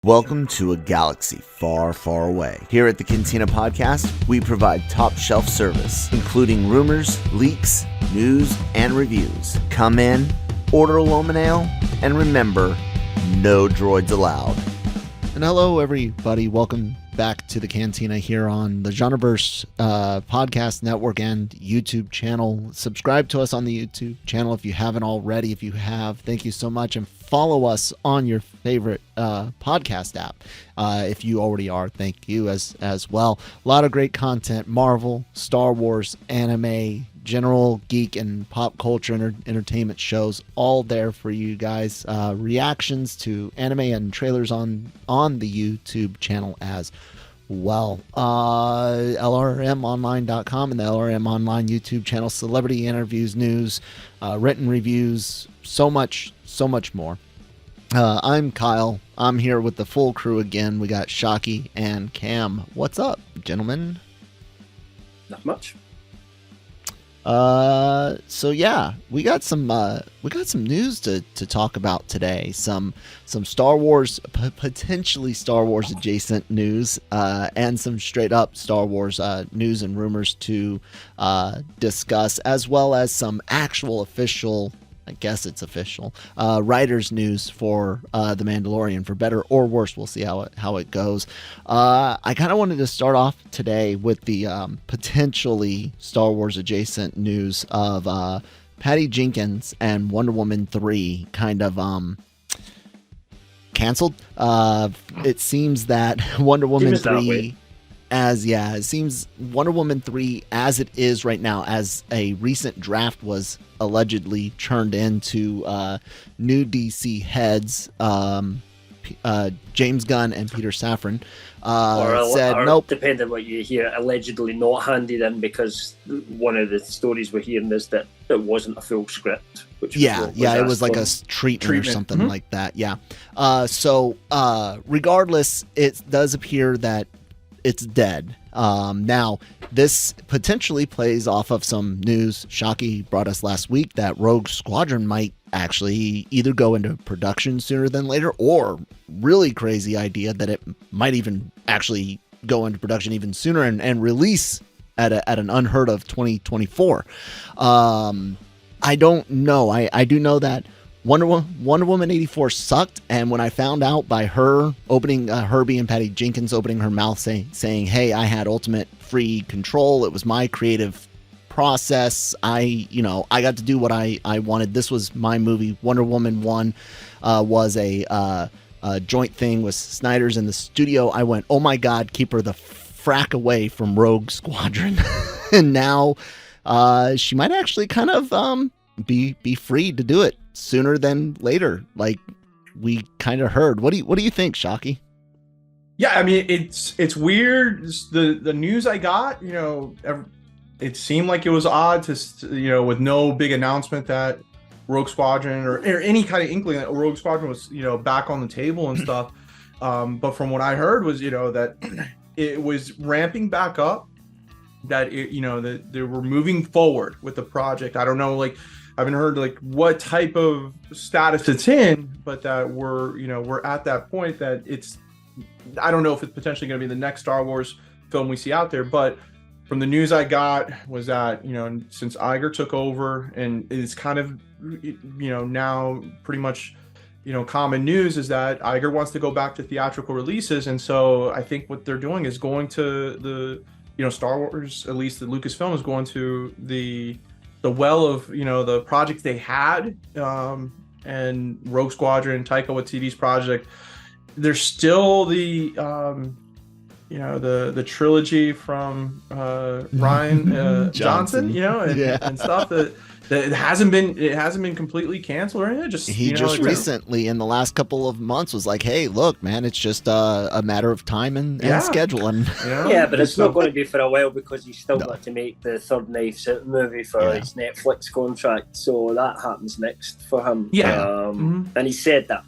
Welcome to a galaxy far, far away. Here at the Cantina podcast, we provide top shelf service, including rumors, leaks, news, and reviews. Come in, order a Loman Ale, and remember, no droids allowed. And hello, everybody. Welcome back to the Cantina here on the Genreverse podcast network and YouTube channel. Subscribe to us on the YouTube channel if you haven't already. If you have, thank you so much. And follow us on your favorite podcast app. If you already are, thank you as well. A lot of great content, Marvel, Star Wars, anime, general geek and pop culture entertainment shows, all there for you guys. Reactions to anime and trailers on the YouTube channel as well. LRMonline.com and the LRM Online YouTube channel, celebrity interviews, news, written reviews, so much more. I'm Kyle. I'm here with the full crew again. We got Shocky and Cam. What's up, gentlemen? Not much. So yeah, we got some news to talk about today. Some Star Wars, potentially Star Wars adjacent news, and some straight up Star Wars news and rumors to discuss, as well as some actual official, I guess it's official, writers news for The Mandalorian, for better or worse. We'll see how it goes. I kind of wanted to start off today with the potentially Star Wars adjacent news of Patty Jenkins and Wonder Woman 3 kind of canceled. It seems that Wonder Woman 3... it seems Wonder Woman 3 as it is right now, as a recent draft was allegedly turned into new DC heads, James Gunn and Peter Safran, said nope. Depending on what you hear, allegedly not handed in, because one of the stories we're hearing is that it wasn't a full script. Which it was like a treatment or something like that. Yeah. So regardless, it does appear that it's dead. Now, this potentially plays off of some news Shocky brought us last week that Rogue Squadron might actually either go into production sooner than later, or really crazy idea that it might even actually go into production even sooner and release at an unheard of 2024. I don't know. I do know that Wonder Woman 84 sucked, and when I found out by her opening, Herbie and Patty Jenkins opening her mouth saying, hey, I had ultimate free control, it was my creative process, I got to do what I wanted, this was my movie. Wonder Woman 1 was a joint thing with Snyder's in the studio. I went, oh my god, keep her the frack away from Rogue Squadron. And now she might actually kind of be free to do it sooner than later, like we kind of heard. What do you think, Shocky? Yeah, I mean, it's weird. The news I got, it seemed like it was odd to, with no big announcement that Rogue Squadron or any kind of inkling that Rogue Squadron was, back on the table and stuff. But from what I heard was, that it was ramping back up, that that they were moving forward with the project. I don't know, I haven't heard what type of status it's in, but that we're at that point that it's, I don't know if it's potentially going to be the next Star Wars film we see out there. But from the news I got was that, since Iger took over, and it's kind of, now pretty much, common news is that Iger wants to go back to theatrical releases. And so I think what they're doing is going to the, Star Wars, at least the Lucasfilm, is going to the well of the projects they had, and Rogue Squadron, Taika Waititi's project. There's still the the trilogy from Ryan Johnson, and stuff that it hasn't been completely canceled or anything. He just recently in the last couple of months was like, hey, look, man, it's just a matter of time and schedule. And yeah, but it's not going to be for a while, because he's still got to make the third Knives Out movie for his Netflix contract, so that happens next for him. And he said that.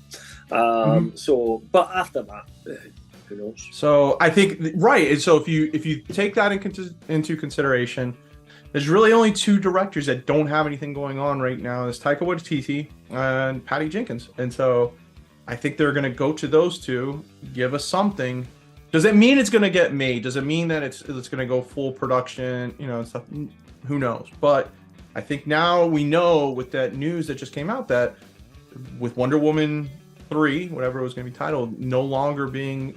So, but after that, who knows? So I think right. And so if you take that into consideration, there's really only two directors that don't have anything going on right now. There's Taika Waititi and Patty Jenkins. And so I think they're going to go to those two, give us something. Does it mean it's going to get made? Does it mean that it's going to go full production, and stuff? Who knows? But I think now we know with that news that just came out that with Wonder Woman 3, whatever it was going to be titled, no longer being,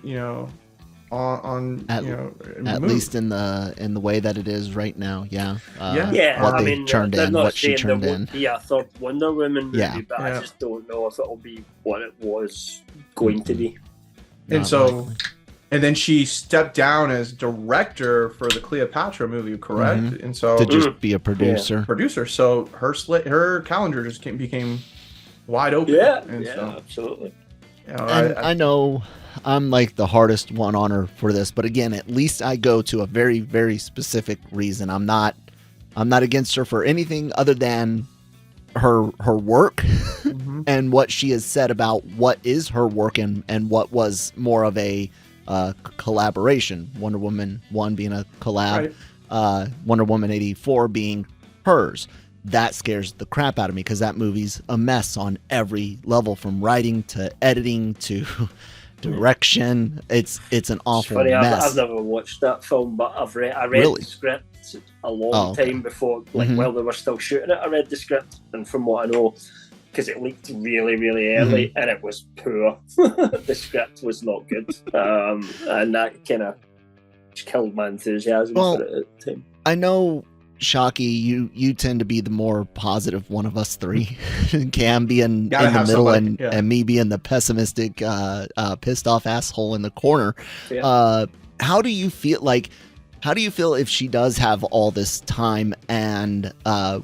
at least in the way that it is right now. What they turned in, what she turned in. Yeah, I thought Wonder Woman movie, but I just don't know if it'll be what it was going to be. And so, and then she stepped down as director for the Cleopatra movie, correct? Mm-hmm. And so to just be a producer. So her calendar just became wide open. So, absolutely. I know I'm like the hardest one on her for this, but again, at least I go to a very, very specific reason. I'm not against her for anything other than her work and what she has said about what is her work and what was more of a collaboration. Wonder Woman 1 being a collab, Wonder Woman 84 being hers. That scares the crap out of me because that movie's a mess on every level, from writing to editing to direction. It's an awful mess. I've never watched that film, but I read the script a long time before, while they were still shooting it. I read the script, and from what I know, because it leaked really, really early, and it was poor. The script was not good, and that kind of killed my enthusiasm for it at the time. I know, Shockey, you tend to be the more positive one of us three. Cam being in the middle and me being the pessimistic, pissed off asshole in the corner. How do you feel if she does have all this time and how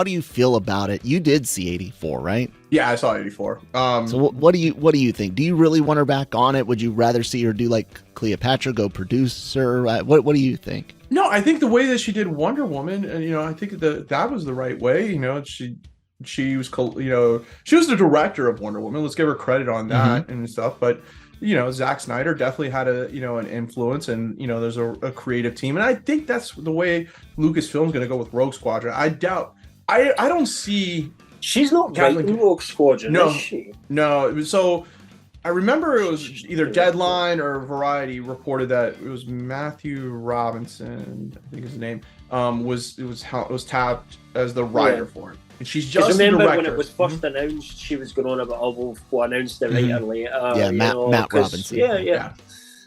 do you feel about it? You did see 84, right? Yeah, I saw 84. So what do you think? Do you really want her back on it? Would you rather see her do like Cleopatra, go producer? What do you think? No, I think the way that she did Wonder Woman, I think that was the right way. She was, she was the director of Wonder Woman. Let's give her credit on that and stuff. But Zack Snyder definitely had an influence, and there's a creative team, and I think that's the way Lucasfilm's going to go with Rogue Squadron. I don't see. She's not writing Rogue Squadron, is she? No. So I remember it was either Deadline or Variety reported that it was Matthew Robinson, I think his name, was tapped as the writer for it. And she's just the director. When it was first announced, she was going on about, we'll announce the writer later. Matt Robinson. Yeah.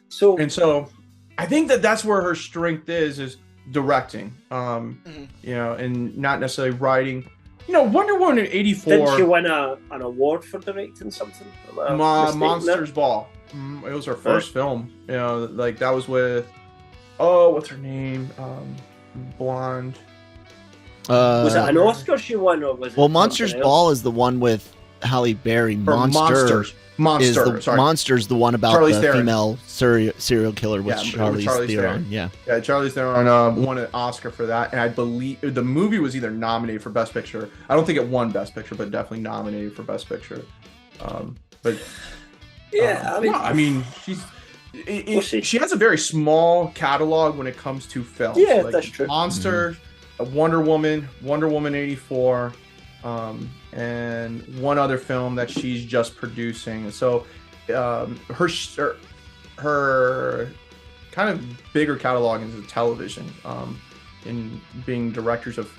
So I think that's where her strength is directing, and not necessarily writing. Wonder Woman 84. Didn't she win an award for directing something? Monsters Ball. It was her first film. That was with, what's her name? Blonde. Was it an Oscar she won, or was it? Well, Monsters Ball is the one with Halle Berry. Monsters. Monsters, the one about Charlize the Theron. Female serial killer with Charlize Theron. Yeah, Charlize Theron won an Oscar for that, and I believe the movie was either nominated for Best Picture. I don't think it won Best Picture, but definitely nominated for Best Picture. She has a very small catalog when it comes to films. Yeah, that's true. Monsters, Wonder Woman 84. And one other film that she's just producing. So her kind of bigger catalog is television, in being directors of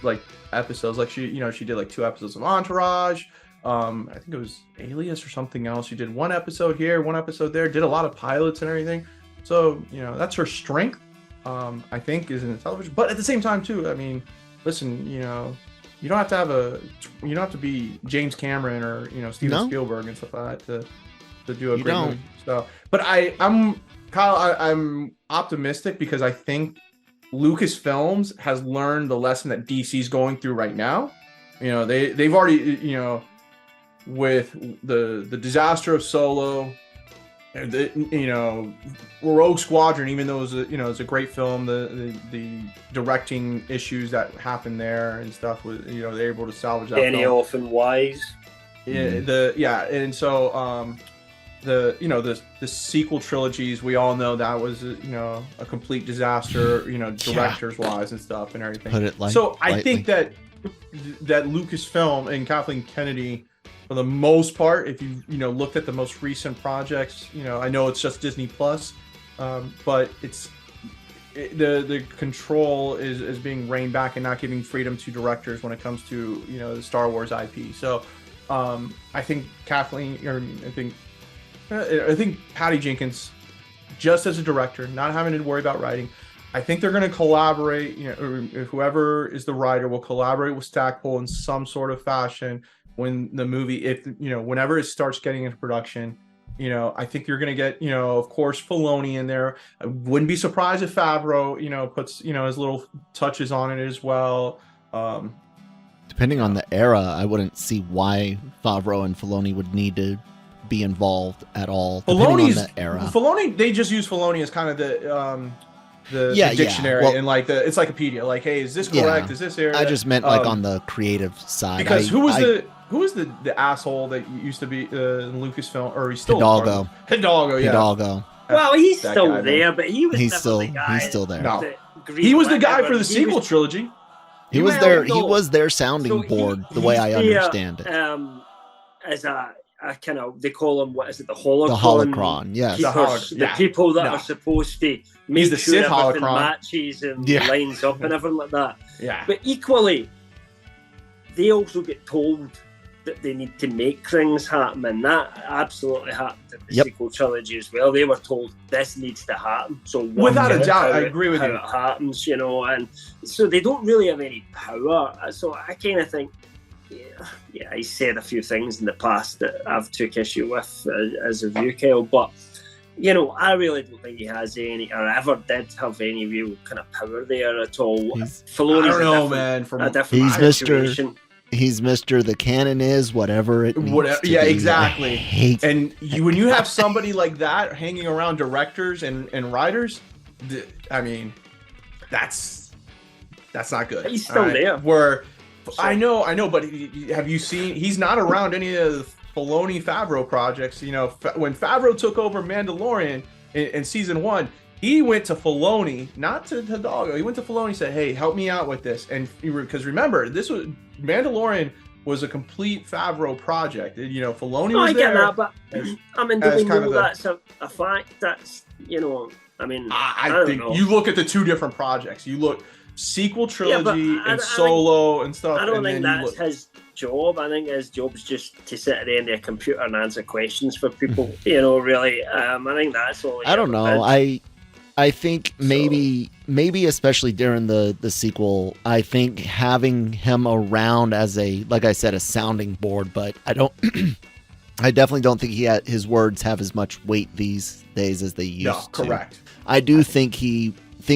episodes. She did 2 episodes of Entourage. I think it was Alias or something else. She did 1 episode here, 1 episode there. Did a lot of pilots and everything. So that's her strength. I think is in the television. But at the same time too, listen, you don't have to be James Cameron or Steven Spielberg and stuff like that to do a great movie. So, but I'm Kyle. I'm optimistic because I think Lucasfilms has learned the lesson that DC's going through right now. They've already with the disaster of Solo. Rogue Squadron, even though it's a great film, the directing issues that happened there and stuff was they're able to salvage that. Benioff and Wise. And so the sequel trilogies, we all know that was a complete disaster, directors wise and stuff and everything. Put it so I think that Lucasfilm and Kathleen Kennedy for the most part, if you looked at the most recent projects, I know it's just Disney Plus, but the control is being reined back and not giving freedom to directors when it comes to the Star Wars IP. So I think I think Patty Jenkins, just as a director, not having to worry about writing, I think they're going to collaborate. Whoever is the writer will collaborate with Stackpole in some sort of fashion when the movie, whenever it starts getting into production. I think you're going to get, of course, Filoni in there. I wouldn't be surprised if Favreau, puts, his little touches on it as well. Depending on the era, I wouldn't see why Favreau and Filoni would need to be involved at all. Filoni's on the era. Filoni, they just use Filoni as kind of the dictionary and like the Encyclopedia. Like, hey, is this correct? Is this area? I just meant like on the creative side. Because who was the asshole that used to be in Lucasfilm, or he's still Hidalgo. Yeah. Well, he's still there, but he's still there. No. He was the guy for the sequel trilogy. He was there. He was their sounding board, the way I understand it. As a kind of, they call him, what is it, the holocron? The holocron, yes. The people that are supposed to make the sure Sith everything holocron. matches and lines up and everything like that. Yeah. But equally, they also get told that they need to make things happen, and that absolutely happened in the sequel trilogy as well. They were told this needs to happen. So without a doubt, I agree with you. It happens, and so they don't really have any power. So I kind of think, he said a few things in the past that I've took issue with as a view, Kyle, but I really don't think he has any, or ever did have any real kind of power there at all. Filoni's I don't know, man. A different situation. He's Mr. The canon is whatever it needs to be. Exactly. And when you have somebody like that hanging around directors and writers, I mean, that's not good. He's still there. I know, but have you seen? He's not around any of the Filoni Favreau projects. When Favreau took over Mandalorian in season 1, he went to Filoni, not to Hidalgo. He went to Filoni and said, "Hey, help me out with this." And because remember, this was Mandalorian was a complete Favreau project. Filoni was there. I get that, but do we know that's a fact? That's I think you look at the two different projects. You look sequel trilogy and Solo and stuff. I don't think that's his job. I think his job is just to sit at the end of a computer and answer questions for people. Really. I think that's all. I don't know. I think maybe especially during the sequel, I think having him around as like I said, a sounding board, but I don't. I definitely don't think his words have as much weight these days as they used to. Correct. I do think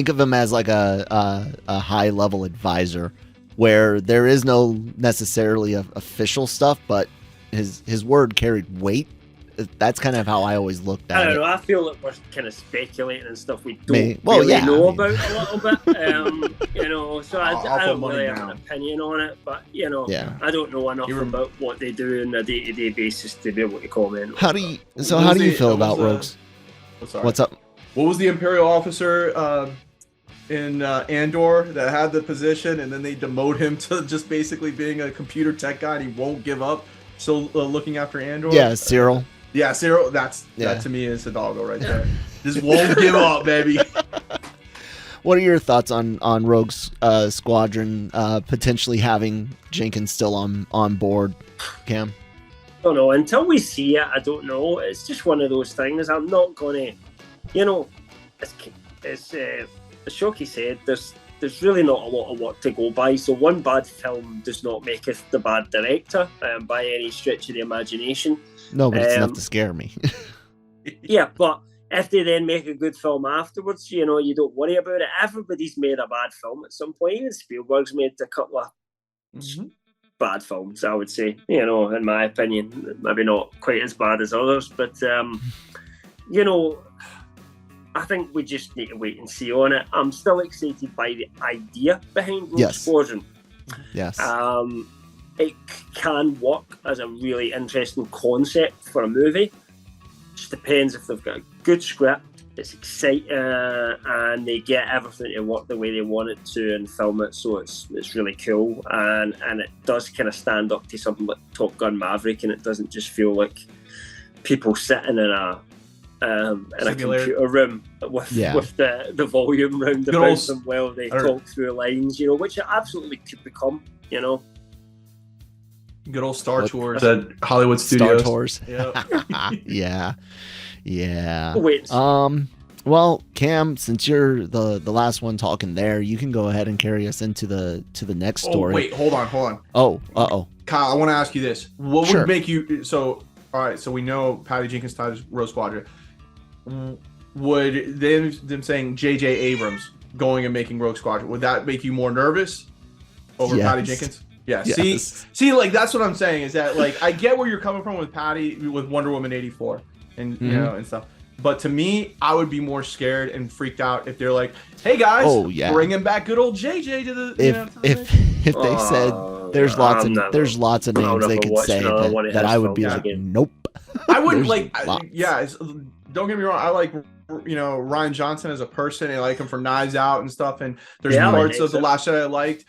of him as like a high level advisor, where there is no necessarily official stuff, but his word carried weight. That's kind of how I always looked at it. I don't know. I feel like we're kind of speculating and stuff we don't know about a little bit. So I don't really have an opinion on it, but I don't know enough about what they do on a day-to-day basis to be able to comment. How do you feel about Rogues? What's up? What was the Imperial officer in Andor that had the position, and then they demote him to just basically being a computer tech guy, and he won't give up? Still looking after Andor? Yeah, Cyril. Yeah, Cyril. That to me is Hidalgo right there. Just won't give up, baby. What are your thoughts on Rogue Squadron potentially having Jenkins still on board, Cam? I don't know. Until we see it, I don't know. It's just one of those things. I'm not going to, as Shoki said, there's really not a lot of work to go by. So one bad film does not maketh the bad director by any stretch of the imagination. No, but it's enough to scare me. Yeah, but if they then make a good film afterwards, you don't worry about it. Everybody's made a bad film at some point. Even Spielberg's made a couple of bad films, I would say, in my opinion. Maybe not quite as bad as others, but, I think we just need to wait and see on it. I'm still excited by the idea behind Rogue Squadron. Yes. It can work as a really interesting concept for a movie. Just depends if they've got a good script it's exciting, and they get everything to work the way they want it to and film it, so it's really cool, and it does kind of stand up to something like Top Gun Maverick, and it doesn't just feel like people sitting in a computer room with the volume round about them while they talk through lines, which it absolutely could become, Good old Star Tours at Hollywood Studios. Star Tours. Yeah. Yeah. Wait. Well, Cam, since you're the last one talking there, you can go ahead and carry us into the next story. Oh, wait, hold on. Oh, Kyle, I want to ask you this. What Sure. would make you all right, so we know Patty Jenkins ties Rogue Squadron. Would them saying J.J. Abrams going and making Rogue Squadron, would that make you more nervous over Patty Jenkins? Yeah. Yes. See, like that's what I'm saying is that like I get where you're coming from with Patty with Wonder Woman 84 and and stuff. But to me, I would be more scared and freaked out if they're like, "Hey guys, bringing back good old JJ to the." If they said there's lots of names they could say that I would be like, nope. I wouldn't like. Don't get me wrong. I like Rian Johnson as a person. I like him for Knives Out and stuff. And there's parts of The Last Jedi I liked.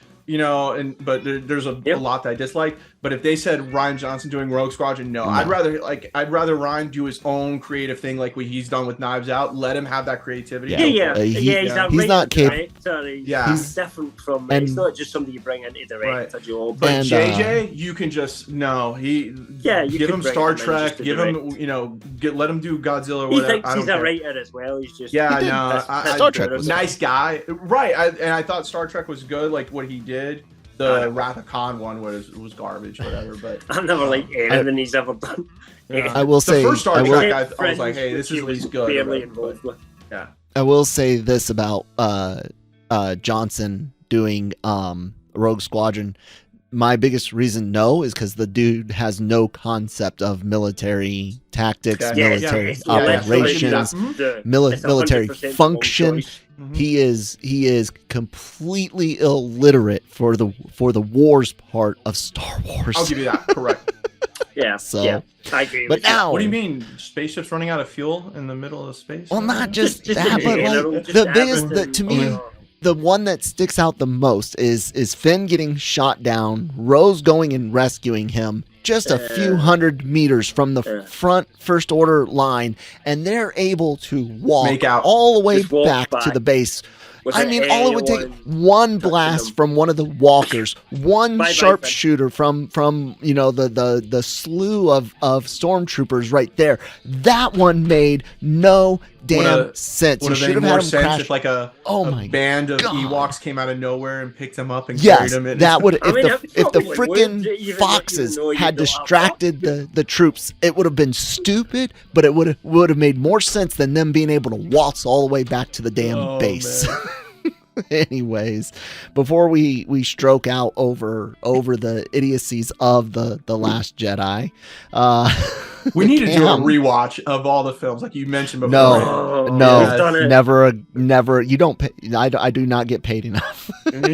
But there's a lot that I dislike. But if they said Rian Johnson doing Rogue Squadron, no. I'd rather Rian do his own creative thing like what he's done with Knives Out. Let him have that creativity. He's not capable. He's different from. It's not just somebody you bring in to direct a job. But JJ, you can just give him Star Trek. Give him let him do Godzilla. Or he whatever. thinks he's a writer as well. He's just Star Trek was nice guy, right? And I thought Star Trek was good, like what he did. The Wrath of Khan one was garbage, whatever. But I've never liked anything he's ever done. I will say the first Star Trek, I was like, hey, this is at least good. Barely involved with. Yeah. I will say this about Johnson doing Rogue Squadron. My biggest reason is because the dude has no concept of military tactics, military operations, military function. He is completely illiterate for the wars part of Star Wars. I'll give you that. Correct. I agree. But now, what do you mean? Spaceships running out of fuel in the middle of space? Well, not just that, but like the biggest to me. The one that sticks out the most is Finn getting shot down, Rose going and rescuing him just a few hundred meters from the front First Order line, and they're able to walk all the way back to the base. I mean, all it would take one blast from one of the walkers, one sharpshooter from the slew of stormtroopers right there. That one made no damn sense. Would have made more sense if like a band of Ewoks came out of nowhere and picked him up and carried him in. That would if the freaking foxes had distracted the troops, it would have been stupid, but it would have made more sense than them being able to waltz all the way back to the damn base. Anyways, before we stroke out over the idiocies of the Last Jedi, we need to do a rewatch of all the films like you mentioned before. No, never. You don't pay. I do not get paid enough. And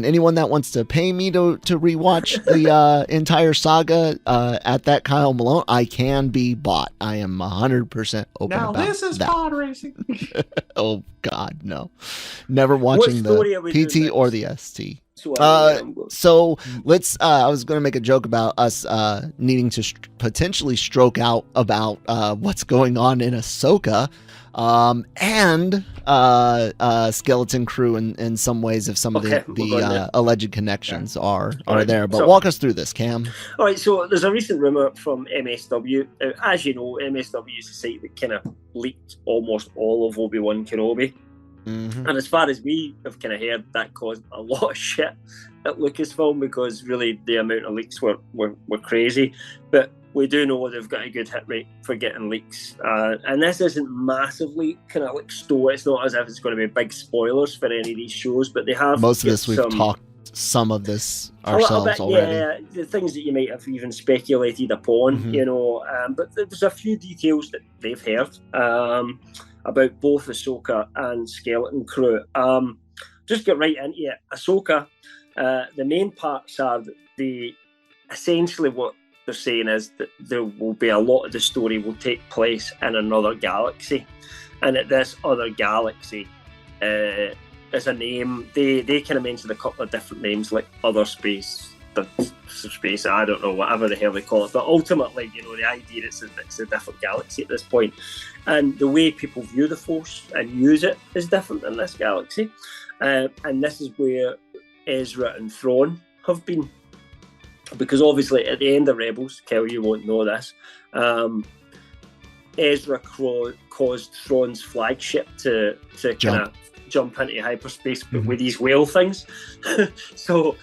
anyone that wants to pay me to rewatch the entire saga at that Kyle Malone, I can be bought. I am 100% open now about this is that. pod racing. Oh God, no! Never watching the PT or the ST. So let's. I was going to make a joke about us needing to potentially stroke out about what's going on in Ahsoka. And Skeleton Crew in some ways, if some of the alleged connections are there. But walk us through this, Cam. All right, so there's a recent rumor from MSW. As you know, MSW is a site that kind of leaked almost all of Obi-Wan Kenobi. And as far as we have kind of heard, that caused a lot of shit at Lucasfilm because really the amount of leaks were crazy. But we do know they've got a good hit rate for getting leaks. And this isn't massively kind of like it's not as if it's going to be big spoilers for any of these shows, but they have... Most of this, we've talked some of this ourselves already. Yeah, the things that you might have even speculated upon, but there's a few details that they've heard about both Ahsoka and Skeleton Crew. Just get right into it. Ahsoka, the main parts are essentially what they're saying is that there will be a lot of the story will take place in another galaxy, and that this other galaxy is a name. They kind of mentioned a couple of different names like other space, I don't know, whatever the hell they call it, but ultimately, you know, the idea is that it's a different galaxy at this point, and the way people view the Force and use it is different in this galaxy, and this is where Ezra and Thrawn have been, because obviously at the end of Rebels, Kel, you won't know this, Ezra caused Thrawn's flagship to kind of jump into hyperspace, but with these whale things. So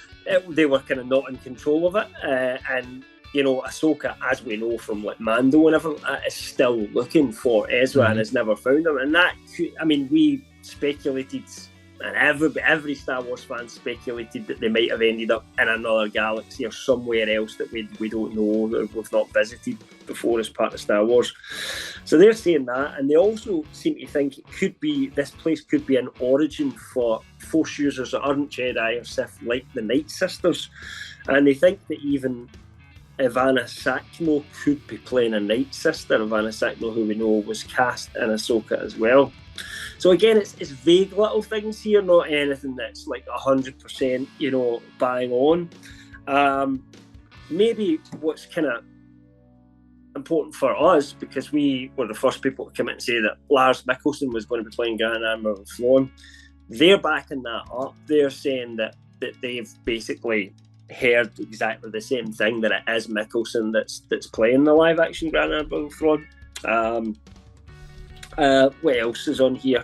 they were kind of not in control of it, and you know, Ahsoka, as we know from like Mando and everything, is still looking for Ezra and has never found him. And that, I mean, we speculated, and every Star Wars fan speculated that they might have ended up in another galaxy or somewhere else that we don't know, that we've not visited before as part of Star Wars. So they're saying that, and they also seem to think this place could be an origin for Force users that aren't Jedi or Sith, like the Night Sisters. And they think that even Ivana Sakno could be playing a Night Sister. Ivana Sakno, who we know was cast in Ahsoka as well. So again, it's vague little things here, not anything that's like 100%, you know, bang on. Maybe what's kind of important for us, because we were the first people to come in and say that Lars Mikkelsen was going to be playing Grand Admiral Thrawn. They're backing that up. They're saying that they've basically heard exactly the same thing, that it is Mikkelsen that's playing the live action Grand Admiral Thrawn. What else is on here?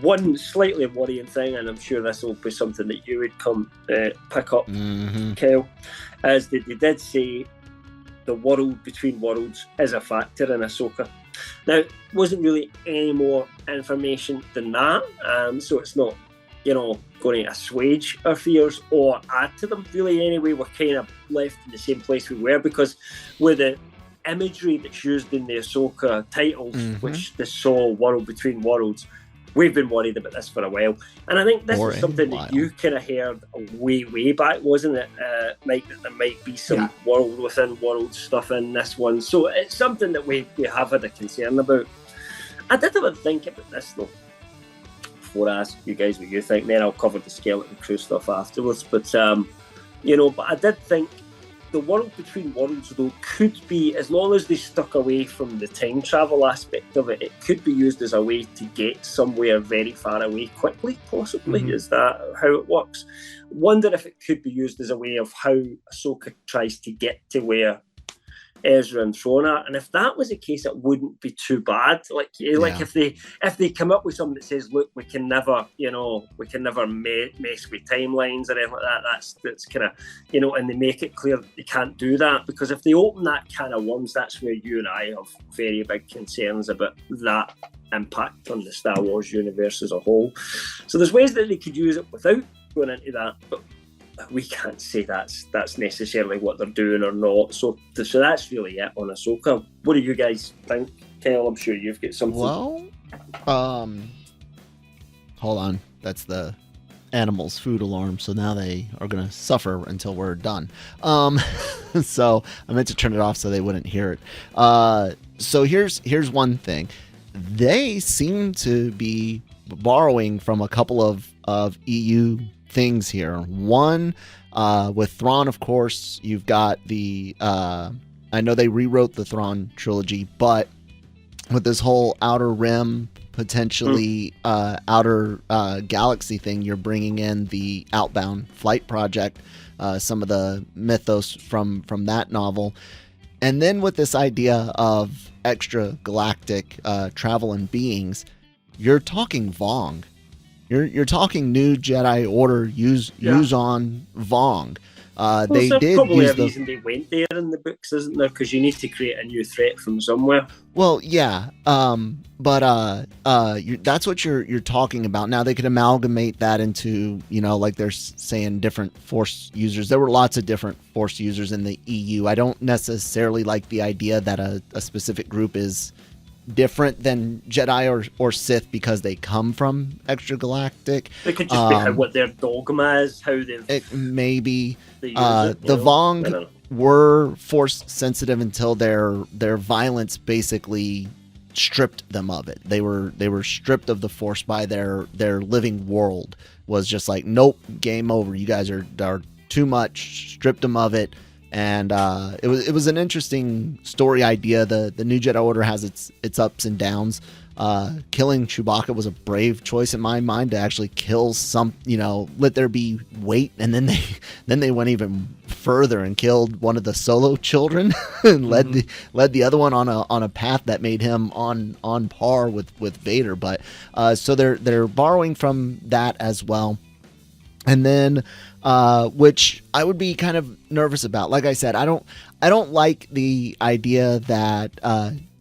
One slightly worrying thing, and I'm sure this will be something that you would come pick up, Kel, is that they did say the world between worlds is a factor in Ahsoka. Now, wasn't really any more information than that, so it's not, you know, going to assuage our fears or add to them really anyway. We're kind of left in the same place we were, because with the imagery that's used in the Ahsoka titles, which they saw world between worlds, we've been worried about this for a while. And I think this is something that you kind of heard way back, wasn't it, Mike, that there might be some world within world stuff in this one. So it's something that we have had a concern about. I did have a think about this though, before I ask you guys what you think, then I'll cover the skeleton crew stuff afterwards. But you know, but I did think the world between worlds, though, could be, as long as they stuck away from the time travel aspect of it, it could be used as a way to get somewhere very far away quickly, possibly. Is that how it works? Wonder if it could be used as a way of how Ahsoka tries to get to where Ezra and Thrawn are. And if that was the case, it wouldn't be too bad. Like if they come up with something that says, look, we can never mess with timelines or anything like that, that's kind of, you know, and they make it clear that they can't do that, because if they open that can of worms, that's where you and I have very big concerns about that impact on the Star Wars universe as a whole. So there's ways that they could use it without going into that, but we can't say that's necessarily what they're doing or not. So that's really it on Ahsoka. What do you guys think, Kel? I'm sure you've got something. Well, hold on. That's the animals' food alarm. So now they are going to suffer until we're done. So I meant to turn it off so they wouldn't hear it. So here's one thing. They seem to be borrowing from a couple of EU things here. One, with Thrawn, of course, you've got the I know they rewrote the Thrawn trilogy, but with this whole Outer Rim, potentially outer galaxy thing, you're bringing in the Outbound Flight Project, some of the mythos from that novel. And then with this idea of extra galactic travel and beings, you're talking Vong. You're talking New Jedi Order use on Vong. They did probably use a reason they went there in the books, isn't there? Because you need to create a new threat from somewhere. Well, yeah, but that's what you're talking about. Now they could amalgamate that into, you know, like they're saying different Force users. There were lots of different Force users in the EU. I don't necessarily like the idea that a specific group is different than Jedi or Sith because they come from extragalactic. It could just be what their dogma is, how they've... Maybe. The Vong were force sensitive until their violence basically stripped them of it. They were stripped of the force by their living world. Was just like, nope, game over. You guys are too much. Stripped them of it. And it was an interesting story idea. The New Jedi Order has its ups and downs. Killing Chewbacca was a brave choice in my mind to actually kill some, let there be weight, and then they went even further and killed one of the Solo children and led the other one on a path that made him on par with Vader. But so they're borrowing from that as well. And then, which I would be kind of nervous about. Like I said, I don't like the idea that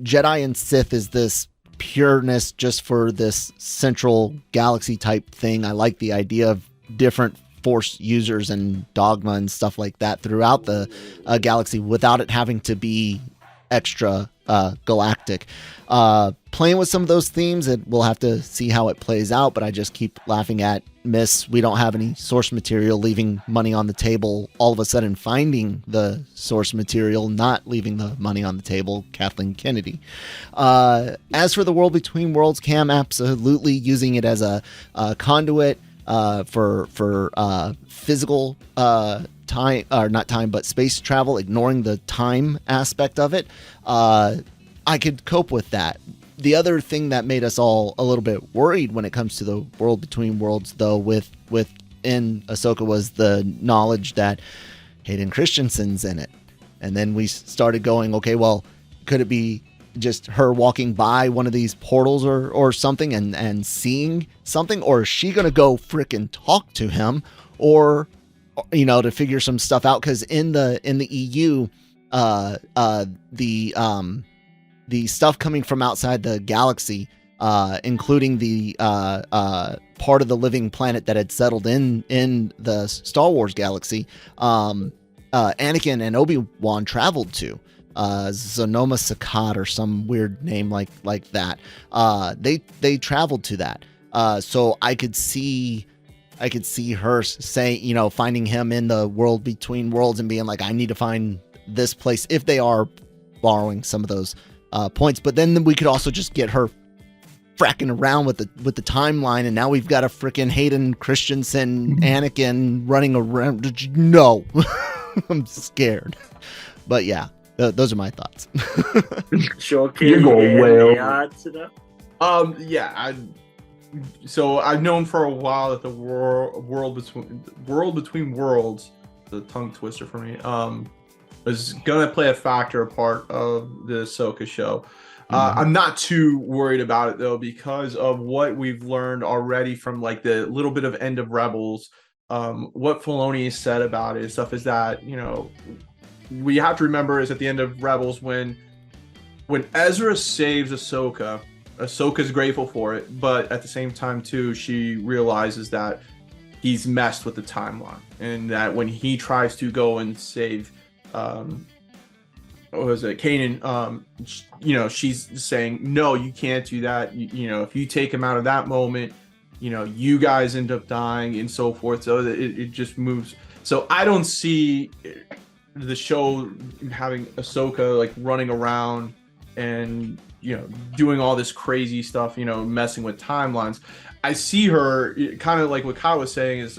Jedi and Sith is this pureness just for this central galaxy type thing. I like the idea of different Force users and dogma and stuff like that throughout the galaxy without it having to be extra galactic. Playing with some of those themes, and we'll have to see how it plays out, but I just keep laughing at we don't have any source material, leaving money on the table, all of a sudden finding the source material, not leaving the money on the table, Kathleen Kennedy. As for the World Between Worlds, Cam absolutely using it as a conduit for physical time, or not time, but space travel, ignoring the time aspect of it. I could cope with that. The other thing that made us all a little bit worried when it comes to the World Between Worlds, though, within Ahsoka, was the knowledge that Hayden Christensen's in it. And then we started going, okay, well, could it be just her walking by one of these portals or something and seeing something? Or is she going to go frickin' talk to him, or, to figure some stuff out? Because in the EU, the stuff coming from outside the galaxy, including the part of the living planet that had settled in the Star Wars galaxy, Anakin and Obi-Wan traveled to. Zonoma Sakat, or some weird name like that. They traveled to that. So I could see her saying, finding him in the World Between Worlds and being like, I need to find this place, if they are borrowing some of those points. But then we could also just get her fracking around with the timeline, and now we've got a freaking Hayden Christensen Anakin running around. No. I'm scared. But yeah, those are my thoughts. Sure, you're going well. Add to that? Yeah, so I've known for a while that the world between worlds, the tongue twister for me, is gonna play a part of the Ahsoka show. I'm not too worried about it though, because of what we've learned already from like the little bit of end of Rebels. What Filoni has said about it and stuff is that, we have to remember is at the end of Rebels when Ezra saves Ahsoka's grateful for it, but at the same time too, she realizes that he's messed with the timeline, and that when he tries to go and save Kanan, she's saying, no, you can't do that. If you take him out of that moment, you guys end up dying and so forth. So it just moves. So I don't see the show having Ahsoka like running around and doing all this crazy stuff, messing with timelines. I see her kind of like what Kyle was saying is,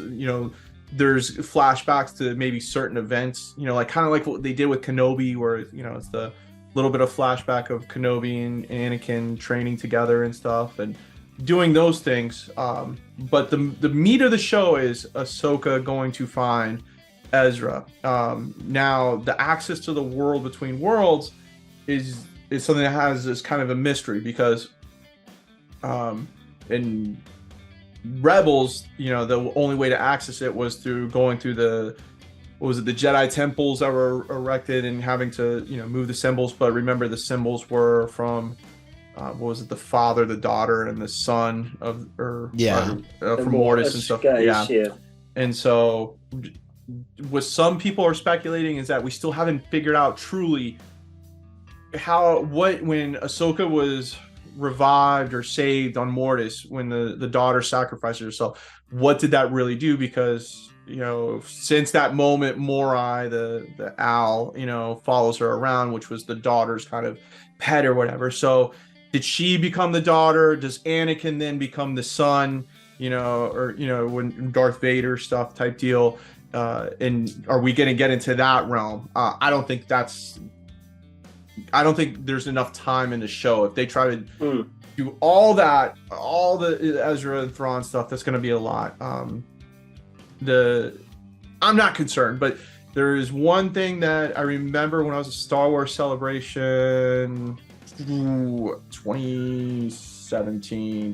there's flashbacks to maybe certain events, like kind of like what they did with Kenobi, where it's the little bit of flashback of Kenobi and Anakin training together and stuff and doing those things. But the meat of the show is Ahsoka going to find Ezra. Now the access to the World Between Worlds is something that has this kind of a mystery, because in Rebels, the only way to access it was through going through the Jedi temples that were erected and having to move the symbols. But remember, the symbols were from the father, the daughter, and the son of from Mortis and stuff. Yeah. And so what some people are speculating is that we still haven't figured out truly when Ahsoka was revived or saved on Mortis, when the daughter sacrificed herself, what did that really do? Because since that moment, Morai, the owl, follows her around, which was the daughter's kind of pet or whatever. So did she become the daughter? Does Anakin then become the son? Or when Darth Vader stuff type deal. And are we going to get into that realm? I don't think there's enough time in the show. If they try to do all that, all the Ezra and Thrawn stuff, that's going to be a lot. I'm not concerned, but there is one thing that I remember when I was at Star Wars Celebration 2017,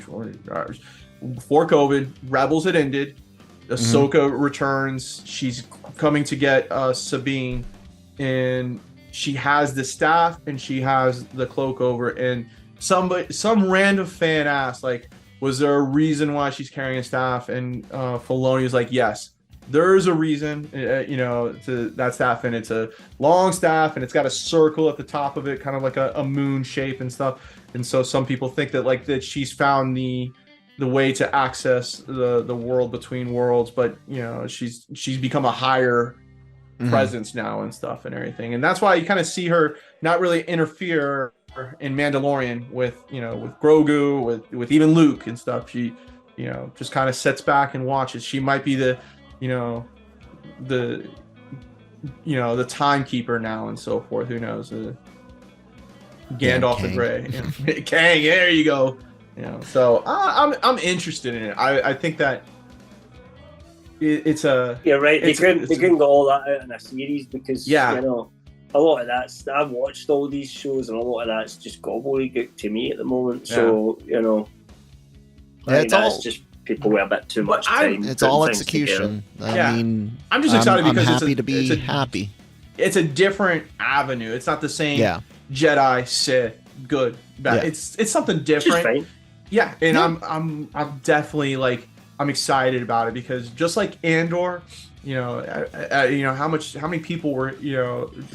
before COVID, Rebels had ended. Ahsoka returns. She's coming to get Sabine, and she has the staff and she has the cloak over. And some random fan asked, like, was there a reason why she's carrying a staff? And Filoni is like, yes, there's a reason. To that staff, and it's a long staff, and it's got a circle at the top of it, kind of like a moon shape and stuff. And so some people think that she's found the way to access the world between worlds, but she's become a higher presence now and stuff and everything. And that's why you kind of see her not really interfere in Mandalorian with Grogu, with even Luke and stuff. She just kind of sits back and watches. She might be the timekeeper now and so forth. Who knows? Gandalf the Grey. Kang, there you go. So I'm interested in it. I think that it's a... You're right. They couldn't get all that out in a series because, a lot of that's... I've watched all these shows and a lot of that's just gobbledygook to me at the moment. So, it's just people with a bit too much time. It's all execution. I mean... I'm just excited because I'm happy to be happy. It's a different avenue. It's not the same Jedi, Sith, good, bad. Yeah. It's something different. Yeah, and I'm definitely I'm excited about it because just like Andor, how many people were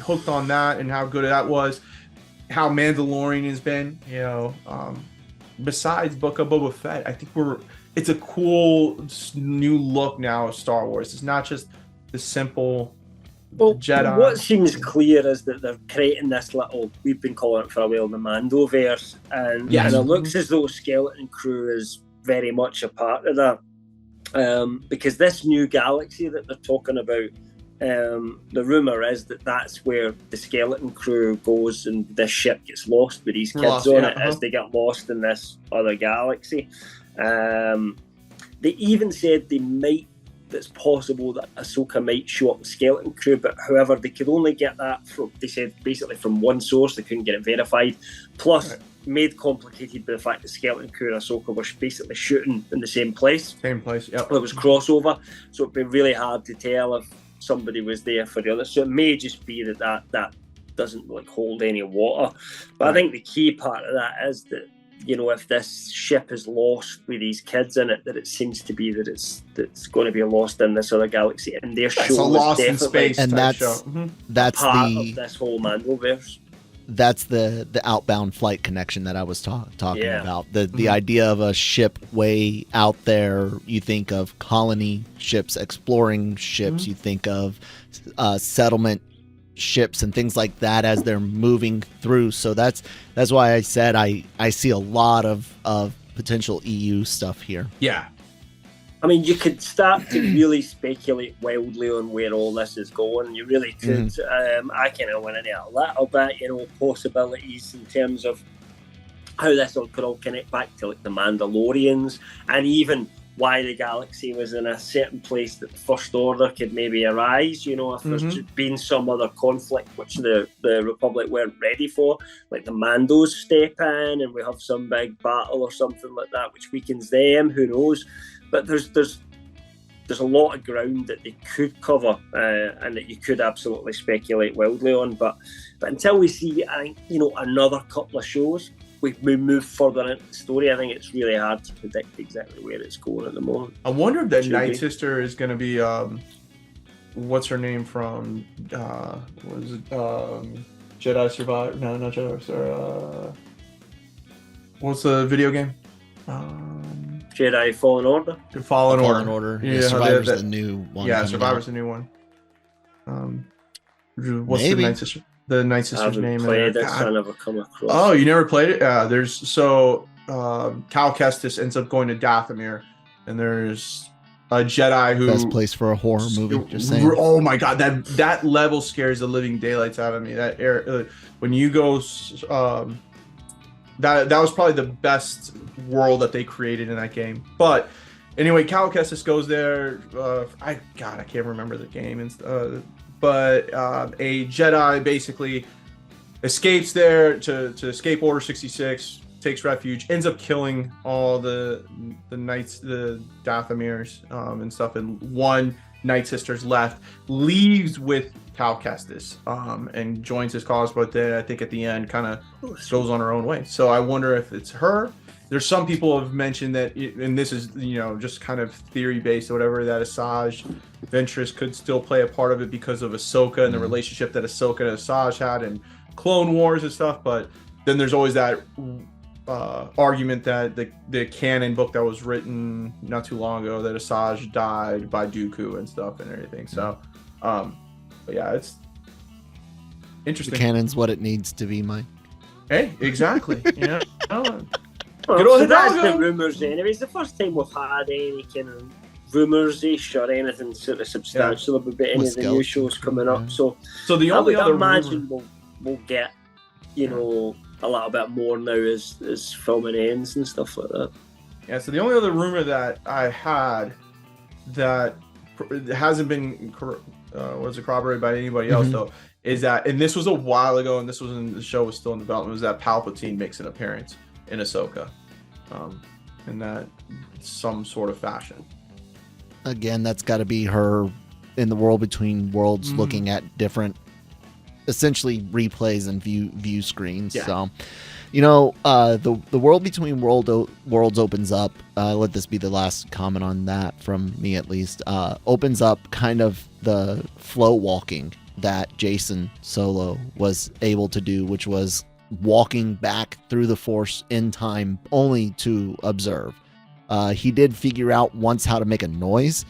hooked on that and how good that was, how Mandalorian has been, besides Book of Boba Fett, I think it's a cool new look now of Star Wars. It's not just the simple Jedi. What seems clear is that they're creating this little, we've been calling it for a while, the Mandoverse, and it looks as though Skeleton Crew is very much a part of that, because this new galaxy that they're talking about, the rumour is that that's where the Skeleton Crew goes and this ship gets lost with these kids on it as they get lost in this other galaxy. They even said it's possible that Ahsoka might show up in Skeleton Crew, but however, they could only get that from, they said, basically from one source. They couldn't get it verified. Plus, made complicated by the fact that Skeleton Crew and Ahsoka were basically shooting in the same place. Yep. It was crossover, so it'd be really hard to tell if somebody was there for the other. So it may just be that doesn't hold any water. But I think the key part of that is that, if this ship is lost with these kids in it, that it seems to be that it's going to be lost in this other galaxy, and their show is lost in space, and that's part of this whole Mandoverse. That's the outbound flight connection that I was talking about. The idea of a ship way out there. You think of colony ships, exploring ships. You think of settlement ships and things like that as they're moving through. So that's why I said I see a lot of potential EU stuff here. Yeah. I mean, you could start to really speculate wildly on where all this is going. You really could. I kind of went into a little bit, possibilities in terms of how this could all connect back to the Mandalorians, and even why the galaxy was in a certain place that the First Order could maybe arise, if there's been some other conflict which the Republic weren't ready for, like the Mandos step in and we have some big battle or something like that which weakens them, who knows. But there's a lot of ground that they could cover and that you could absolutely speculate wildly on, but until we see, I think, another couple of shows, we move further into the story, I think it's really hard to predict exactly where it's going at the moment. I wonder if that Night Sister is going to be, what's her name from, Jedi Survivor. No, not Jedi Survivor. What's the video game? Jedi Fallen Order. Fallen Order. Yeah, Survivor's the new one. Yeah, Survivor's the new one. What's the Night Sister? The Night Sister's name? Played it, so I never come across. Oh, you never played it? Yeah. Cal Kestis ends up going to Dathomir, and there's a Jedi who best place for a horror movie. Just saying. Oh my god, that level scares the living daylights out of me. That air when you go. That was probably the best world that they created in that game. But anyway, Cal Kestis goes there. I can't remember the game. But a Jedi basically escapes there to escape Order 66, takes refuge, ends up killing all the knights, the Dathomirs and stuff, and one Night Sister's left, leaves with Cal Kestis and joins his cause, but then I think at the end kind of goes on her own way. So I wonder if it's her. There's some people have mentioned that, and this is, just kind of theory based or whatever, that Asajj Ventress could still play a part of it because of Ahsoka and the relationship that Ahsoka and Asajj had in Clone Wars and stuff. But then there's always that argument that the canon book that was written not too long ago, that Asajj died by Dooku and stuff and everything. So, but yeah, it's interesting. The canon's what it needs to be, Mike. Hey, exactly. Yeah. So that's the rumours anyway. It's the first time we've had any kind of rumours-ish or anything sort of substantial about any of the new shows coming up. So the only other imagine we'll get, a little bit more now as filming ends and stuff like that. Yeah, so the only other rumor that I had that hasn't been corroborated by anybody else though, is that, and this was a while ago, and this was when the show was still in development, was that Palpatine makes an appearance in Ahsoka, in that some sort of fashion. Again, that's got to be her in the world between worlds, looking at different, essentially replays and view screens. Yeah. So, the world between worlds opens up. Let this be the last comment on that from me, at least. Opens up kind of the flow walking that Jason Solo was able to do, which was walking back through the Force in time only to observe. He did figure out once how to make a noise,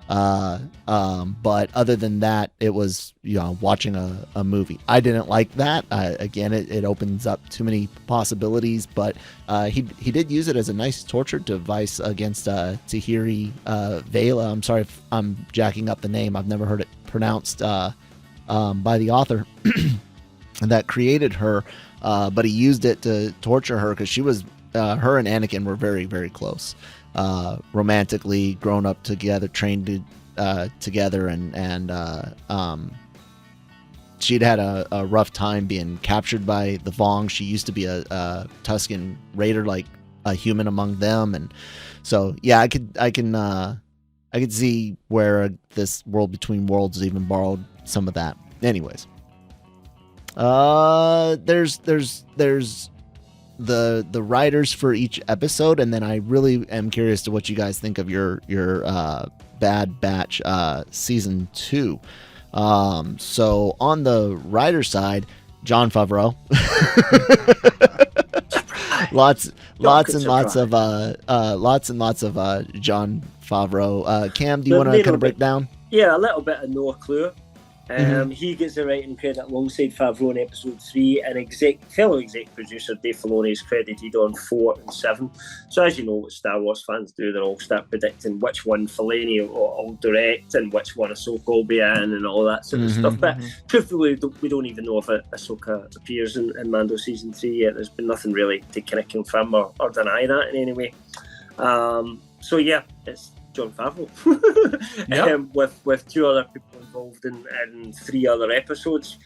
but other than that, it was watching a movie. I didn't like that. Again, it opens up too many possibilities, but he did use it as a nice torture device against Tahiri Vela. I'm sorry if I'm jacking up the name. I've never heard it pronounced by the author that created her. But he used it to torture her because she was, her and Anakin were very, very close, romantically, grown up together, trained together, and she'd had a rough time being captured by the Vong. She used to be a Tusken Raider, like a human among them, and so yeah, I could see where this world between worlds even borrowed some of that. Anyways. There's the writers for each episode, and then I really am curious to what you guys think of your Bad Batch season 2. So on the writer side, Jon Favreau. lots and lots of Jon Favreau. Cam, do you want to kind of break down? Yeah, a little bit of no clue. He gets the writing credit alongside Favreau in episode 3, and fellow exec producer Dave Filoni is credited on 4 and 7. So as you know what Star Wars fans do, they'll all start predicting which one Filoni will direct and which one Ahsoka will be in and all that sort of stuff. But truthfully, we don't even know if Ahsoka appears in Mando season 3 yet. There's been nothing really to kind of confirm or deny that in any way. So yeah, it's Jon Favreau with 2 other people involved in 3 other episodes.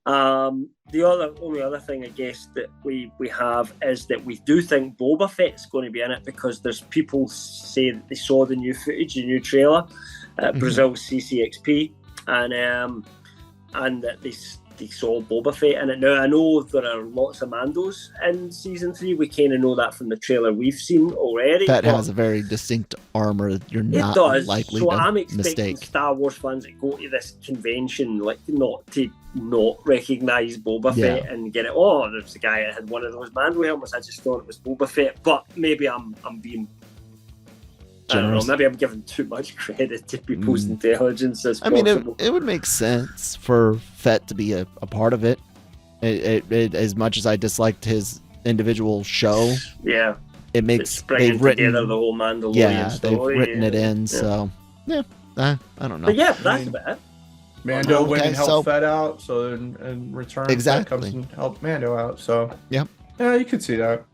The only other thing I guess that we have is that we do think Boba Fett's going to be in it, because there's people say that they saw the new footage, the new trailer at Brazil's CCXP, and that they saw Boba Fett in it. Now, I know there are lots of Mandos in season 3. We kind of know that from the trailer we've seen already. That has a very distinct armor. You're not likely to I'm expecting mistake. Star Wars fans that go to this convention like not recognize Boba Fett and get it. Oh, there's a guy that had one of those Mando helmets. I just thought it was Boba Fett. But maybe I'm being. I don't know, maybe I'm giving too much credit to people's intelligence. I mean, it would make sense for Fett to be a part of it. It. As much as I disliked his individual show, it makes they've written together the whole Mandalorian story. They've written it in. So I don't know. But that's about it. Mando went and helped Fett out, so in return, Fett comes and helped Mando out. So yeah, you could see that.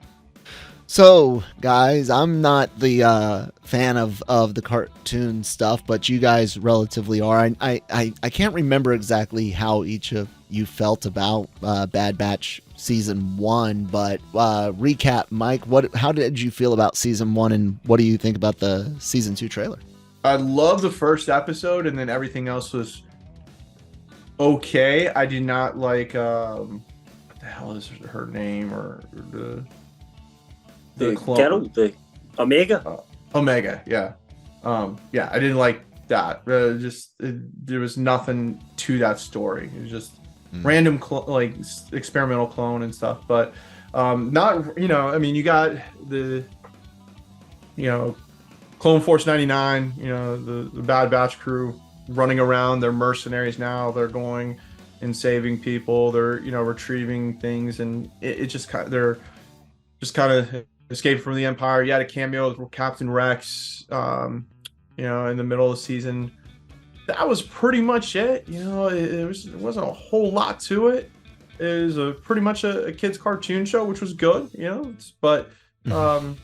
So, guys, I'm not the fan of the cartoon stuff, but you guys relatively are. I can't remember exactly how each of you felt about Bad Batch Season 1, but recap, Mike, how did you feel about Season 1, and what do you think about the Season 2 trailer? I love the first episode, and then everything else was okay. I did not like, what the hell is her name, or the clone. The Omega. Omega, yeah. I didn't like that. There was nothing to that story. It was just random, experimental clone and stuff. But not, I mean, you got the, Clone Force 99, the Bad Batch crew running around. They're mercenaries now. They're going and saving people. They're, retrieving things, and they're just kind of escaped from the Empire. You had a cameo with Captain Rex, in the middle of the season. That was pretty much it. It wasn't a whole lot to it. It was pretty much a kid's cartoon show, which was good, But the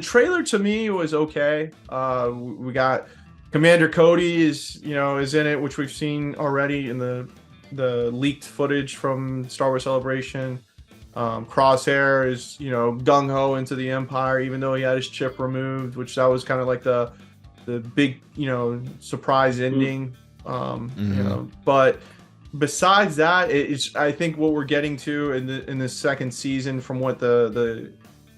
trailer to me was okay. We got Commander Cody is in it, which we've seen already in the leaked footage from Star Wars Celebration. Crosshair is, gung-ho into the Empire, even though he had his chip removed, which that was kind of like the big, surprise ending. But besides that, I think what we're getting to in the second season, from what the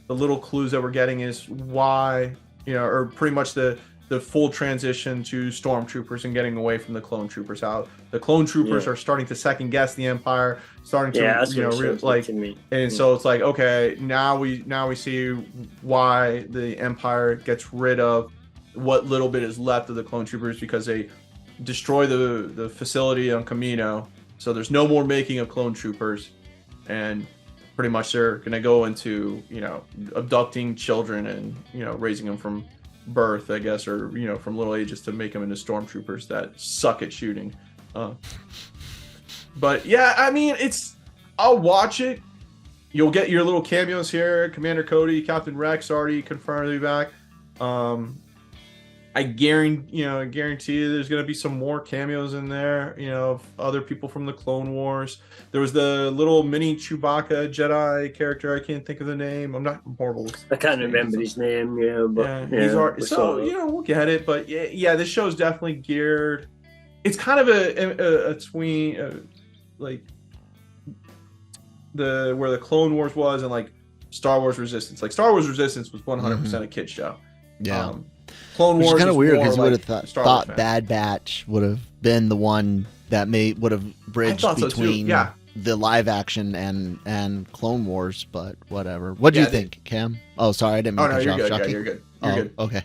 little clues that we're getting, is why, or pretty much the full transition to stormtroopers and getting away from the clone troopers out. The clone troopers are starting to second guess the Empire, starting to, and so it's like, okay, now we see why the Empire gets rid of what little bit is left of the clone troopers, because they destroy the facility on Kamino. So there's no more making of clone troopers, and pretty much they're going to go into, abducting children and, raising them from birth, I guess, or from little ages, to make them into stormtroopers that suck at shooting. But yeah, I mean, I'll watch it. You'll get your little cameos here. Commander Cody, Captain Rex already confirmed to be back. I guarantee you there's going to be some more cameos in there, of other people from the Clone Wars. There was the little mini Chewbacca Jedi character. I can't think of the name. I'm horrible. I can't remember his name. He's already, so we'll get it. But yeah, this show is definitely geared. It's kind of a tween, like where the Clone Wars was, and like Star Wars Resistance. Like Star Wars Resistance was 100% a kid show. Yeah. Clone Wars is kind of weird, because you would have thought Bad Batch would have been the one that would have bridged between the live action and Clone Wars, but whatever. What do you think, Cam? Oh, sorry, I didn't mean to you're shock good. you. You're good. You're good. Okay.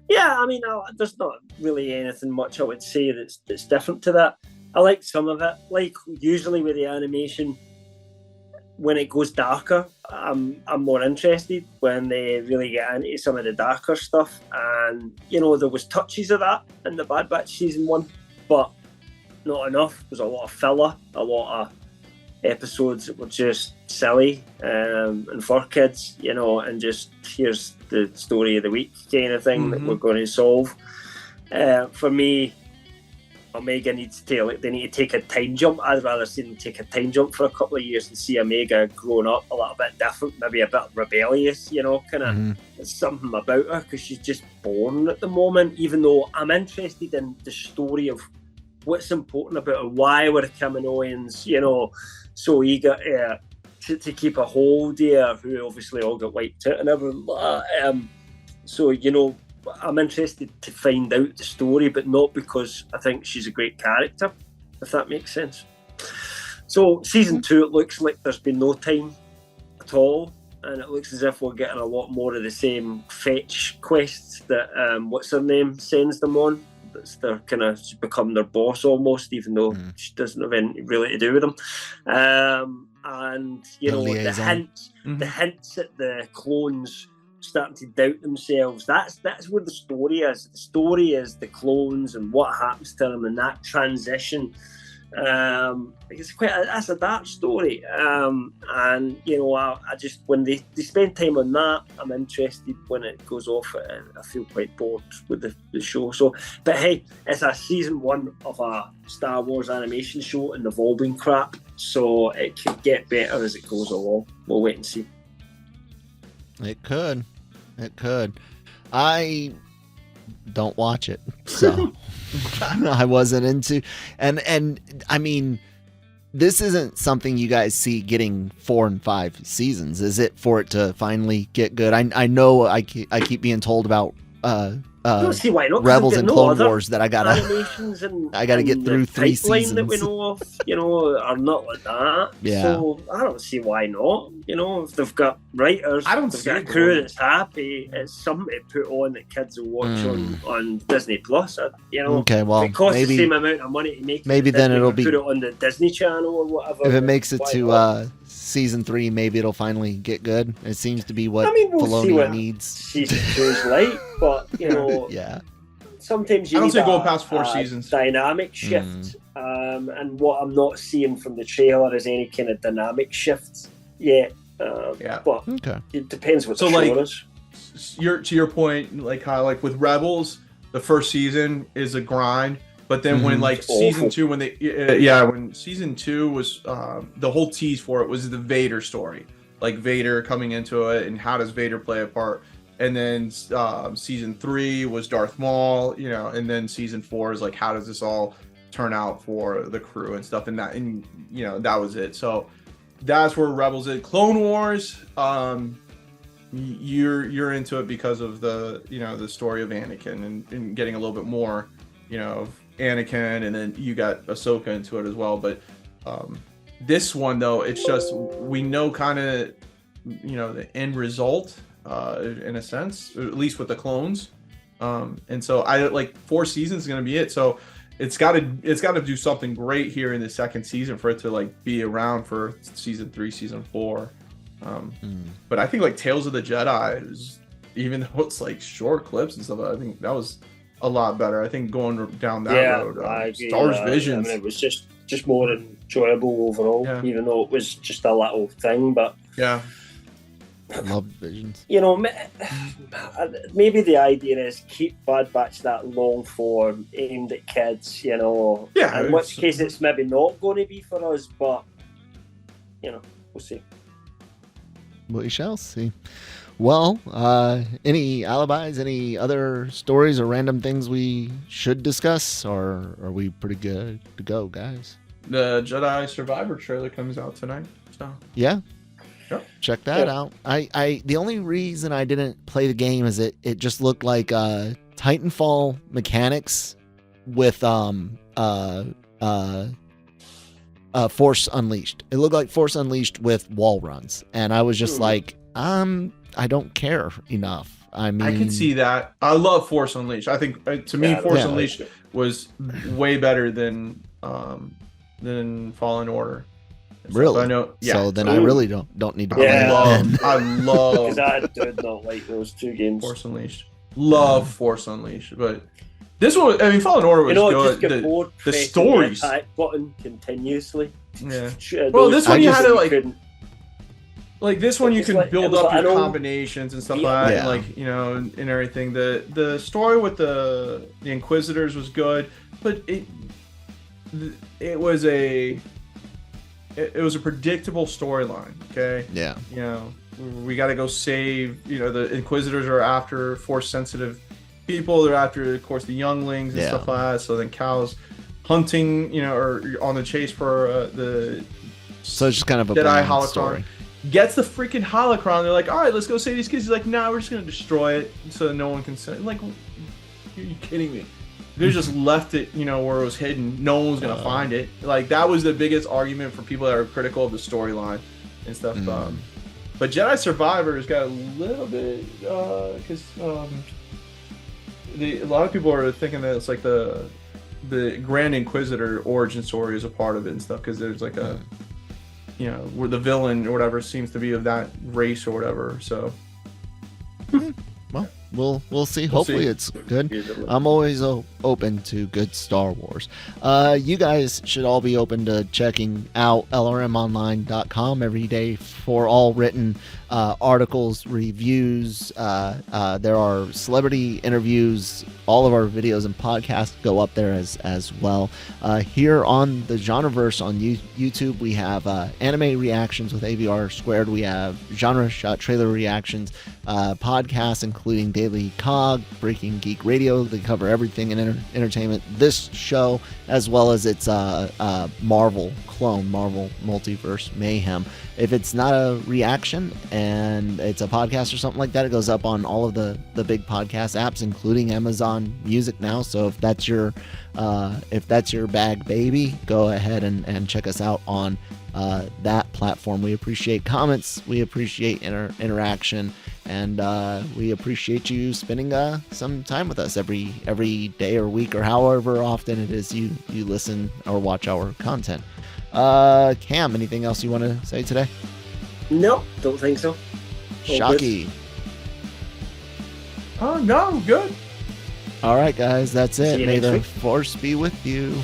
Yeah, I mean, there's not really anything much I would say that's different to that. I like some of it. Like, usually with the animation, when it goes darker, I'm more interested when they really get into some of the darker stuff. And, there was touches of that in the Bad Batch Season 1, but not enough. There's a lot of filler, a lot of episodes that were just silly and for kids, and just here's the story of the week kind of thing that we're going to solve. For me, Omega needs to they need to take a time jump. I'd rather see them take a time jump for a couple of years and see Omega growing up a little bit different, maybe a bit rebellious, kind of something about her, because she's just born at the moment, even though I'm interested in the story of what's important about it, why were the Kaminoans, so eager to keep a hold here, who obviously all got wiped out and everything. So, I'm interested to find out the story, but not because I think she's a great character, if that makes sense. So season 2, it looks like there's been no time at all, and it looks as if we're getting a lot more of the same fetch quests that what's her name sends them on. They're kind of become their boss almost, even though she doesn't have anything really to do with them. And the hints at the clones starting to doubt themselves. That's where the story is. The story is the clones and what happens to them and that transition. That's a dark story. And I just, when they spend time on that, I'm interested. When it goes off, I feel quite bored with the show. So, but hey, it's a season 1 of a Star Wars animation show and evolving crap. So it could get better as it goes along. We'll wait and see. It could. I don't watch it, so I wasn't into. And I mean, this isn't something you guys see getting 4 and 5 seasons, is it? For it to finally get good. I know I keep being told about I don't see why not. Rebels and Clone Wars that I gotta get through 3 seasons that we know of, are not like that. Yeah. So I don't see why not. If they've got writers, they've got a crew that's happy, it's something to put on that kids will watch on Disney Plus. Okay, well, it costs maybe the same amount of money to make. Maybe then it'll be put it on the Disney Channel or whatever. If it makes it to season 3, maybe it'll finally get good. It seems to be what Filoni needs. Season 2 is like, but yeah. Sometimes you I don't need say go past 4 seasons. Dynamic shift, and what I'm not seeing from the trailer is any kind of dynamic shift yet. But it depends what the show is. To your point, like with Rebels, the first season is a grind, but then when season 2, when season 2 was the whole tease for it was the Vader story, like Vader coming into it and how does Vader play a part. And then season 3 was Darth Maul, and then season 4 is like, how does this all turn out for the crew and stuff, and that was it. So that's where Rebels is. Clone Wars, you're into it because of the the story of Anakin and getting a little bit more of Anakin, and then you got Ahsoka into it as well. But this one though, it's just we know kind of the end result. In a sense, at least with the clones, and so I 4 seasons is going to be it. So it's got to do something great here in the second season for it to be around for season 3, season 4. But I think Tales of the Jedi is, even though it's short clips and stuff, I think that was a lot better. I think going down that road, Star Wars Visions. It was just more enjoyable overall, even though it was just a little thing, but yeah. I love Visions. Maybe the idea is keep Bad Batch that long form aimed at kids, Yeah. In which case it's maybe not going to be for us, but we'll see. We shall see. Well, any alibis, any other stories or random things we should discuss, or are we pretty good to go, guys? The Jedi Survivor trailer comes out tonight. So yeah. Yep. Check that out. I the only reason I didn't play the game is it just looked like Titanfall mechanics with Force Unleashed. It looked like Force Unleashed with wall runs, and I was just I don't care enough. I mean, I can see that. I love Force Unleashed. I think to me, Force Unleashed was way better than Fallen Order. Really? So I know. Yeah. So then I really don't need to play I love because I did not like those 2 games. Force Unleashed. Love Force Unleashed, but this one, I mean, Fallen Order was good. Just get bored the stories. The attack button continuously. Yeah. Well, this one you had to this one you can build up your combinations and stuff like that, and everything. The story with the Inquisitors was good, but it was a predictable storyline. Okay. Yeah. We got to go save. The Inquisitors are after Force sensitive people. They're after, of course, the younglings and stuff like that. So then Cal's hunting, or on the chase for the. So it's just kind of a Jedi holocron. Story. Gets the freaking holocron. They're like, all right, let's go save these kids. He's like, nah, we're just gonna destroy it so that no one can say. Like, are you kidding me? They just left it, where it was hidden. No one was gonna find it. Like, that was the biggest argument for people that are critical of the storyline and stuff. But Jedi Survivor has got a little bit, because a lot of people are thinking that it's like the Grand Inquisitor origin story is a part of it and stuff, because there's like a. Where the villain or whatever seems to be of that race or whatever. So, well, we'll see. Hopefully it's good. I'm always open to good Star Wars. You guys should all be open to checking out lrmonline.com every day for all written articles, reviews. There are celebrity interviews. All of our videos and podcasts go up there as well. Here on the Genreverse on YouTube, we have anime reactions with AVR Squared. We have genre shot trailer reactions, podcasts including Daily Cog, Breaking Geek Radio. They cover everything in entertainment. This show, as well as its Marvel clone, Marvel Multiverse Mayhem. If it's not a reaction and it's a podcast or something like that, it goes up on all of the big podcast apps, including Amazon Music now. So if that's your bag, baby, go ahead and check us out on that platform. We appreciate comments, we appreciate interaction, and we appreciate you spending some time with us every day or week or however often it is you listen or watch our content. Cam, anything else you want to say today? No, don't think so. Shocky. Oh, no, good. All right, guys, that's it. May the week. Force be with you.